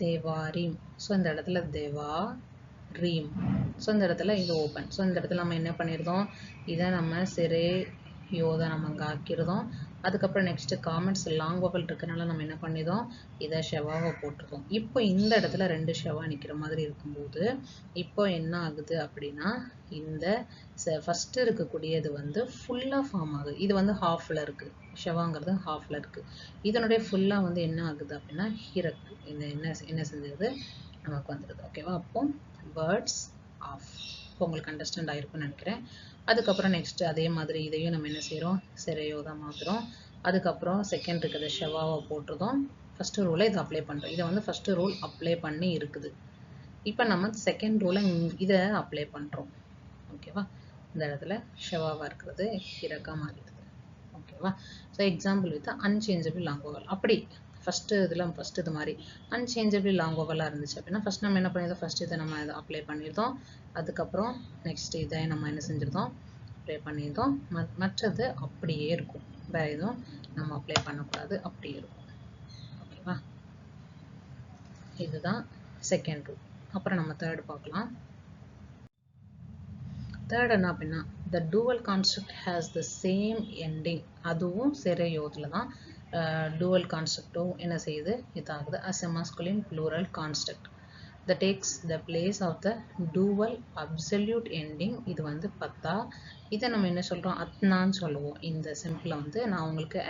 தேவாரீம். ஸோ இந்த இடத்துல தேவா ரீம். ஸோ இந்த இடத்துல இது ஓப்பன். ஸோ இந்த இடத்துல நம்ம என்ன பண்ணியிருந்தோம், இதை நம்ம சிறை யோதை நம்ம அங்கே ஆக்கியிருந்தோம். அதுக்கப்புறம் நெக்ஸ்ட் காமெண்ட்ஸ் லாங் வவல் இருக்கிறனால நம்ம என்ன பண்ணியிருந்தோம், இதை ஷெவாவை போட்டிருக்கோம். இப்போ இந்த இடத்துல ரெண்டு ஷெவா நிற்கிற மாதிரி இருக்கும்போது இப்போ என்ன ஆகுது அப்படின்னா, இந்த ஃபர்ஸ்ட் இருக்கக்கூடியது வந்து ஃபுல்லாக ஃபார்ம் ஆகுது. இது வந்து ஹாஃபில் இருக்குது, ஷெவாங்கிறது ஹாஃபில் இருக்குது. இதனுடைய ஃபுல்லாக வந்து என்ன ஆகுது அப்படின்னா ஹீரக் இந்த என்ன செஞ்சது நமக்கு வந்துடுது. ஓகேவா, அப்போ வேர்ட்ஸ் ஆஃப். இப்போ உங்களுக்கு அண்டர்ஸ்டாண்ட் ஆகிருக்குன்னு நினைக்கிறேன். அதுக்கப்புறம் நெக்ஸ்ட் அதே மாதிரி இதையும் நம்ம என்ன செய்கிறோம், செரையோதா மாற்றுறோம். அதுக்கப்புறம் செகண்ட் இருக்கிறது ஷெவாவை போட்டுருதோம். ஃபஸ்ட்டு ரூலை இதை அப்ளை பண்ணுறோம். இதை வந்து ஃபஸ்ட்டு ரூல் அப்ளை பண்ணி இருக்குது. இப்போ நம்ம செகண்ட் ரூலை இதை அப்ளை பண்ணுறோம். ஓகேவா, இந்த இடத்துல ஷெவாவாக இருக்கிறது ஹிரக்கா மாறிடுது. ஓகேவா, so example with unchangeable long vowel. அப்படி ஃபஸ்ட்டு இதில் ஃபஸ்ட்டு இது மாதிரி அன்சேஞ்சபிள் லாங் வவலாக இருந்துச்சு அப்படின்னா ஃபஸ்ட் நம்ம என்ன பண்ணியிருந்தோம், ஃபஸ்ட்டு இதை நம்ம இதை அப்ளை பண்ணியிருந்தோம். அதுக்கப்புறம் நெக்ஸ்ட் இதை நம்ம என்ன செஞ்சுருந்தோம், அப்ளை பண்ணியிருந்தோம். மற்றது அப்படியே இருக்கும், வேறு எதுவும் நம்ம அப்ளை பண்ணக்கூடாது, அப்படியே இருக்கும். ஓகேவா, இதுதான் செகண்ட் ரூல். அப்புறம் நம்ம தேர்ட் பார்க்கலாம். தேர்ட் என்ன அப்படின்னா, the dual construct has the same ending. அதுவும் செரையோதில் தான் dual constructum என்ன செய்யுது, இதாகுது as a masculine plural construct that takes the place of the dual absolute ending. இது வந்து பத்தா. இதை நம்ம என்ன சொல்கிறோம், அத்னான்னு சொல்லுவோம். இந்த சிம்பிளை வந்து நான் உங்களுக்கு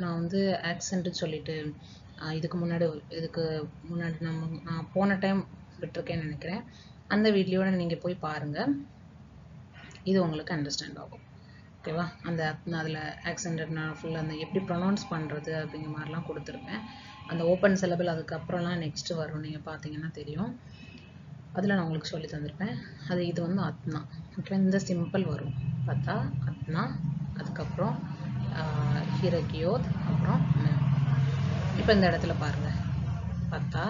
நான் வந்து ஆக்சென்ட்னு சொல்லிட்டு இதுக்கு முன்னாடி நான் போன டைம் விட்டுருக்கேன்னு நினைக்கிறேன். அந்த வீடியோட நீங்கள் போய் பாருங்கள், இது உங்களுக்கு அண்டர்ஸ்டாண்ட் ஆகும். ஓகேவா, அந்த அதில் ஆக்சென்ட் நான் ஃபுல்லாக அந்த எப்படி ப்ரொனவுன்ஸ் பண்ணுறது அப்படிங்கிற மாதிரிலாம் கொடுத்துருப்பேன். அந்த ஓப்பன் சிலபிள் அதுக்கப்புறம்லாம் நெக்ஸ்ட் வரும், நீங்கள் பார்த்தீங்கன்னா தெரியும். அதில் நான் உங்களுக்கு சொல்லி தந்திருப்பேன். அது இது வந்து அத்னா. ஓகே, இந்த சிம்பிள் வரும், பார்த்தா அத்னா, அதுக்கப்புறம் ஹிரகியோத், அப்புறம் இப்போ இந்த இடத்துல பாருங்கள், பார்த்தா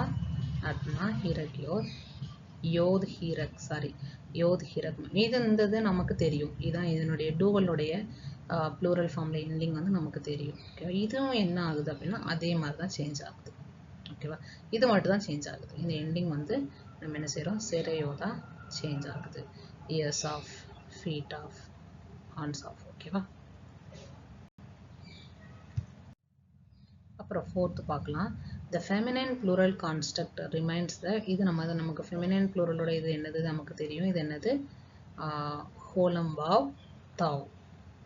அத்னா ஹிரகியோத் யோத் ஹீரக், யோத் ஹீரக். இது நமக்கு தெரியும், இதுதான் இதனுடைய டூவலுடைய ப்ளூரல் ஃபார்ம்ல எண்டிங் வந்து நமக்கு தெரியும். ஓகேவா, இதுவும் என்ன ஆகுது அப்படின்னா அதே மாதிரி தான் சேஞ்ச் ஆகுது. ஓகேவா, இது மட்டும் தான் சேஞ்ச் ஆகுது. இந்த எண்டிங் வந்து நம்ம என்ன செய்கிறோம், செரையோதா சேஞ்ச் ஆகுது. Ears of, feet of, horns of. ஓகேவா, அப்புறம் fourth பார்க்கலாம். The feminine plural construct remains the இது நமக்கு feminine plural ஓட இது என்னது நமக்கு தெரியும். இது என்னது ஹோலம் வாவ் தாவ்.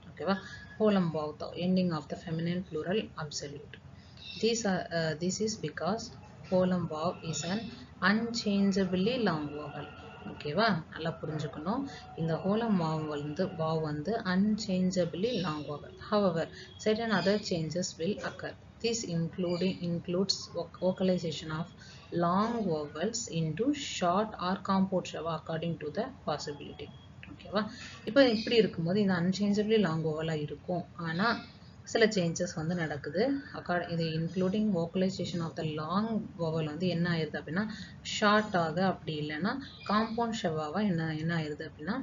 ஓகேவா? Holam waw tav ending of the feminine plural absolute. This is because holam waw is an unchangeably long vowel. ஓகேவா? நல்லா புரிஞ்சுக்கணும். இந்த ஹோலம் வாவ் வந்து unchangeably long vowel. However, certain other changes will occur. This includes vocalization of long vowels into short or compound shava according to the possibility. ஓகேவா? இப்போ இப்படி இருக்கும்போது இந்த unchangeably long vowel இருக்கும். ஆனா சில சேஞ்சஸ் வந்து நடக்குது. இது including vocalisation of the long vowel வந்து என்ன ஆயிருது அப்படின்னா ஷார்ட் ஆக, அப்படி இல்லைன்னா காம்பவுண்ட் ஷெவாவா என்ன ஆயிருது அப்படின்னா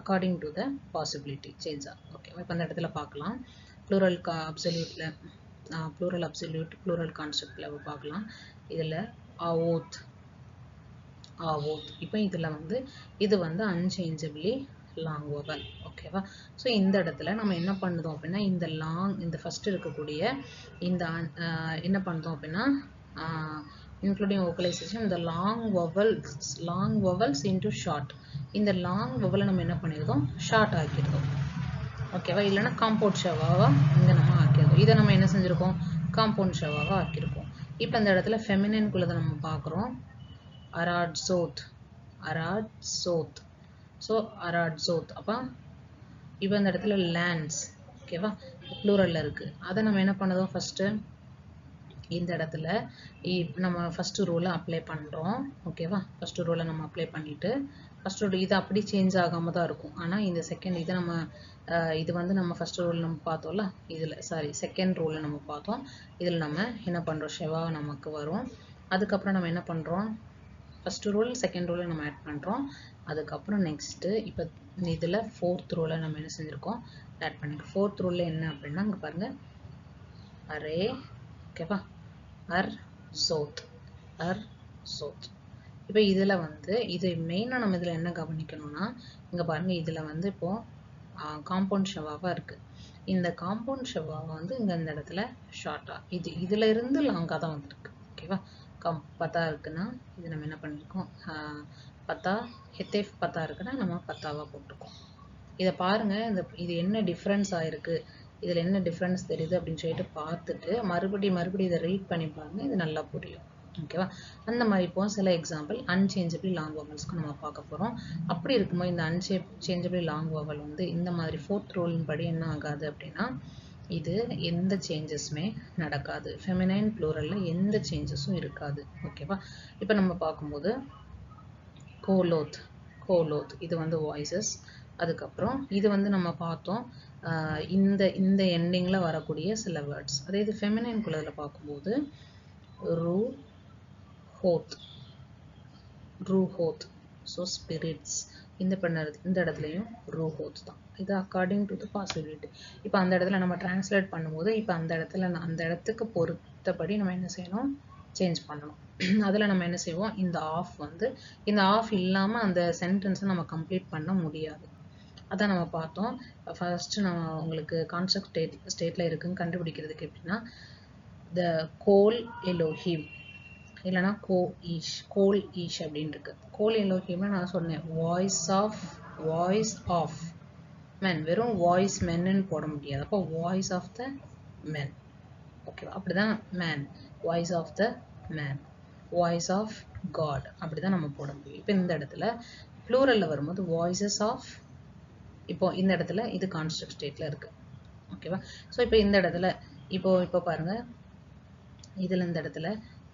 according to the possibility change ஆகும். ஓகே, இப்போ அந்த இடத்துல பார்க்கலாம். ப்ளூரல் அப்சல்யூட்ல ப்ளூரல் அப்சல்யூட் ப்ளூரல் கான்செப்ட்ல பார்க்கலாம். இதில் ஆவோத் இப்போ இதில் வந்து இது வந்து அன்சேஞ்சபிளி லாங் வவல். ஓகேவா? ஸோ இந்த இடத்துல நம்ம என்ன பண்ணுறோம் அப்படின்னா இந்த ஃபர்ஸ்ட் இருக்கக்கூடிய இந்த என்ன பண்ணுறோம் அப்படின்னா இன்க்ளூடிங் வோக்கலைசேஷன் இந்த லாங் வவல்ஸ் இன்டு ஷார்ட். இந்த லாங் வவலை நம்ம என்ன பண்ணிடுறோம் ஷார்ட் ஆக்கிடுறோம். ஓகேவா? இல்லைன்னா காம்பவுண்ட் ஷெவாவா இங்கே நம்ம ஆக்கிடுறோம். இதை நம்ம என்ன செஞ்சுருக்கோம் காம்பவுண்ட் ஷெவாவா ஆக்கியிருக்கோம். இப்போ இந்த இடத்துல ஃபெமினின்குள்ளதை நம்ம பார்க்குறோம். அராட்ஸோத் ஸோ அராட்ஸோத். அப்போ இப்போ இந்த இடத்துல லேண்ட்ஸ். ஓகேவா? ப்ளூரல்ல இருக்கு. அதை நம்ம என்ன பண்ணதும் ஃபர்ஸ்ட் இந்த இடத்துல நம்ம ஃபர்ஸ்ட் ரூலை அப்ளை பண்ணுறோம். ஓகேவா? ஃபர்ஸ்ட் ரூலை நம்ம அப்ளை பண்ணிட்டு ஃபர்ஸ்ட் ரூல் இது அப்படி சேஞ்ச் ஆகாம தான் இருக்கும். ஆனால் இந்த செகண்ட் இதை நம்ம இது வந்து நம்ம ஃபர்ஸ்ட் ரூல் நம்ம பார்த்தோம்ல, செகண்ட் ரூலில் நம்ம பார்த்தோம். இதில் நம்ம என்ன பண்ணுறோம் ஷெவா நமக்கு வரும். அதுக்கப்புறம் நம்ம என்ன பண்ணுறோம் ஃபர்ஸ்ட் ரூல் செகண்ட் ரூலை நம்ம ஆட் பண்ணுறோம். அதுக்கப்புறம் நெக்ஸ்ட்டு இப்போ இதில் ஃபோர்த் ரூலை நம்ம என்ன செஞ்சுருக்கோம் ஆட் பண்ணிருக்கோம். ஃபோர்த் ரூலில் என்ன அப்படின்னா இங்கே பாருங்கள் அரே. ஓகேவா? அர் சோத். இப்போ இதில் வந்து இது மெயினாக நம்ம இதில் என்ன கவனிக்கணும்னா இங்கே பாருங்கள் இதில் வந்து இப்போது காம்பவுண்ட் ஷெவாவாக இருக்குது. இந்த காம்பவுண்ட் ஷெவாவை வந்து இங்கே இந்த இடத்துல ஷார்ட்டாக இதில் இருந்து லாங்காக தான் வந்துருக்கு. ஓகேவா? பத்தா இருக்குன்னா இது நம்ம என்ன பண்ணிருக்கோம் பத்தா ஹெத்தேஃப் பத்தா இருக்குன்னா நம்ம பத்தாவா போட்டிருக்கோம். இதை பாருங்க இது என்ன டிஃப்ரென்ஸ் ஆயிருக்கு, இதில் என்ன டிஃப்ரென்ஸ் தெரியுது அப்படின்னு சொல்லிட்டு பார்த்துட்டு மறுபடியும் இதை ரீட் பண்ணி பாருங்க. இது நல்லா புரியும். ஓகேவா? அந்த மாதிரி இப்போ சில எக்ஸாம்பிள் அன்சேஞ்சபிள் லாங் வவல்ஸ்க்கு நம்ம பார்க்க போகிறோம். அப்படி இருக்கும்போது இந்த அன்சேஞ்சபிள் லாங் வவல் வந்து இந்த மாதிரி ஃபோர்த் ரூலின் படி என்ன ஆகாது அப்படின்னா இது எந்த சேஞ்சஸுமே நடக்காது. ஃபெமினைன் ப்ளூரல்ல எந்த சேஞ்சஸும் இருக்காது. ஓகேவா? இப்போ நம்ம பார்க்கும்போது கோலோத் இது வந்து வாய்ஸஸ். அதுக்கப்புறம் இது வந்து நம்ம பார்த்தோம் இந்த எண்டிங்கில் வரக்கூடிய சில வேர்ட்ஸ். அதே இது ஃபெமினைன் குள்ளதில் பார்க்கும்போது ரூஹோத் ஸோ ஸ்பிரிட்ஸ். இந்த இடத்துலையும் ரூஹோத் தான். இது அக்கார்டிங் டு த பாசிபிலிட்டி. இப்போ அந்த இடத்துல நம்ம டிரான்ஸ்லேட் பண்ணும்போது இப்போ அந்த இடத்துக்கு பொறுத்தபடி நம்ம என்ன செய்யணும் சேஞ்ச் பண்ணணும். அதில் நம்ம என்ன செய்வோம் இந்த ஆஃப் இல்லாமல் அந்த சென்டென்ஸை நம்ம கம்ப்ளீட் பண்ண முடியாது. அதான் நம்ம பார்த்தோம். ஃபர்ஸ்ட் நம்ம உங்களுக்கு கான்செப்ட் ஸ்டேட்டில் இருக்குன்னு கண்டுபிடிக்கிறதுக்கு எப்படின்னா த கோல் எலோஹிம் இல்லைனா கோல் ஈஷ் அப்படின்னு இருக்கு. கோல் எலோஹிம்னா நான் சொன்னேன் வாய்ஸ் ஆஃப் மென். வெறும் வாய்ஸ் மென்னு போட முடியாது. அப்போ வாய்ஸ் ஆஃப் த மென். ஓகேவா? அப்படிதான் man, voice of the man, voice of God, அப்படிதான் நம்ம போட முடியும். இப்போ இந்த இடத்துல ப்ளூரல்ல வரும்போது வாய்ஸஸ் ஆஃப், இப்போ இந்த இடத்துல இது கான்ஸ்ட்ரக்ட் ஸ்டேட்ல இருக்கு. ஓகேவா? ஸோ இப்போ இந்த இடத்துல இப்போ பாருங்க இதுல இந்த இடத்துல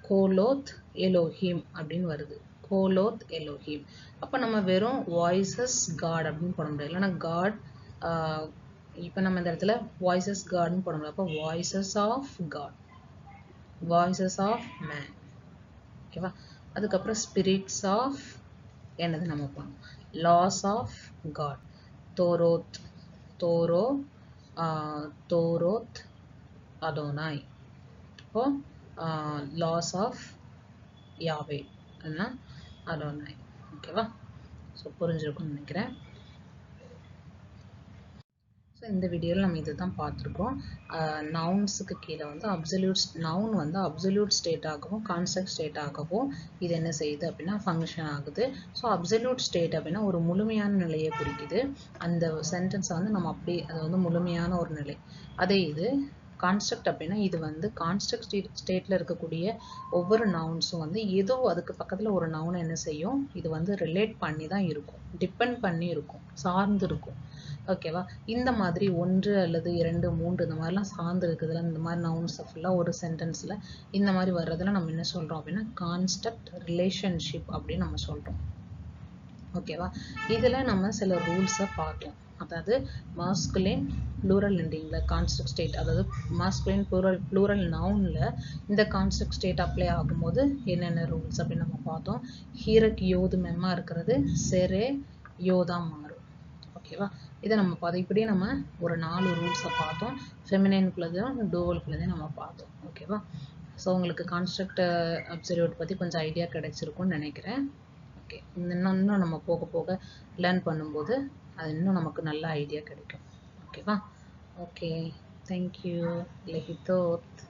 கோலோத் எலோஹிம் அப்படின்னு வருது. கோலோத் எலோஹிம். அப்போ நம்ம வெறும் வாய்ஸஸ் காட் அப்படின்னு போட முடியாது. இல்லைன்னா காட் இப்போ நம்ம இந்த இடத்துல வாய்ஸஸ் காட்னு போட முடியாது. அப்போ voices of God, voices of man. ஓகேவா? அதுக்கப்புறம் ஸ்பிரிட்ஸ் ஆஃப் என்னது நம்ம போனோம் லாஸ் ஆஃப் காட், தோரோத் அதோனாய். இப்போ லாஸ் ஆஃப் யாவே அதோனாய். ஓகேவா? ஸோ புரிஞ்சிருக்கும்னு நினைக்கிறேன். ஸோ இந்த வீடியோவில் நம்ம இதை தான் பார்த்துருக்கோம். நவுன்ஸுக்கு கீழே வந்து நவுன் வந்து அப்சல்யூட் ஸ்டேட்டாகவும் கான்ஸ்டன்ட் ஸ்டேட்டாகவும் இது என்ன செய்யுது அப்படின்னா ஃபங்க்ஷன் ஆகுது. ஸோ அப்சல்யூட் ஸ்டேட் அப்படின்னா ஒரு முழுமையான நிலையை குறிக்குது. அந்த சென்டென்ஸை வந்து நம்ம அப்படியே அது வந்து முழுமையான ஒரு நிலை. அதே இது கான்ஸ்ட்ரக்ட் அப்படின்னா இது வந்து கான்ஸ்ட்ரக்ட் ஸ்டேட்டில் இருக்கக்கூடிய ஒவ்வொரு நவுன்ஸும் வந்து ஏதோ அதுக்கு பக்கத்தில் ஒரு நவுனை என்ன செய்யும், இது வந்து ரிலேட் பண்ணி தான் இருக்கும், டிபெண்ட் பண்ணி இருக்கும், சார்ந்து இருக்கும். ஓகேவா? இந்த மாதிரி 1 அல்லது 2 3 இந்த மாதிரிலாம் சார்ந்து இருக்குதுல, இந்த மாதிரி நவுன்ஸை ஃபுல்லாக ஒரு சென்டென்ஸில் இந்த மாதிரி வர்றதுல நம்ம என்ன சொல்கிறோம் அப்படின்னா கான்ஸ்ட்ரக்ட் ரிலேஷன்ஷிப் அப்படின்னு நம்ம சொல்கிறோம். ஓகேவா? இதில் நம்ம சில ரூல்ஸை பார்த்தோம். அதாவது மாஸ்குலின் ப்ளூரல் எண்டிங்கில் கான்ஸ்ட்ரக்ட் ஸ்டேட், அதாவது மாஸ்குலின் ப்ளூரல் நவுனில் இந்த கான்ஸ்ட்ரக்ட் ஸ்டேட் அப்ளை ஆகும்போது என்னென்ன ரூல்ஸ் அப்படின்னு நம்ம பார்த்தோம். ஹீரக் யோது மெம்மா இருக்கிறது செரே யோதா மாறும். ஓகேவா? இதை நம்ம பார்த்தோம். இப்படியே நம்ம ஒரு 4 ரூல்ஸை பார்த்தோம். ஃபெமினைனுக்குள்ளதும் டூவலுக்குள்ளதையும் நம்ம பார்த்தோம். ஓகேவா? ஸோ உங்களுக்கு கான்ஸ்ட்ரக்ட் அப்சல்யூட் பற்றி கொஞ்சம் ஐடியா கிடைச்சிருக்கும்னு நினைக்கிறேன். ஓகே, இன்னும் நம்ம போக போக லேர்ன் பண்ணும்போது அது இன்னும் நமக்கு நல்ல ஐடியா கிடைக்கும். ஓகேவா? Okay, thank you. லெஹிதோத்.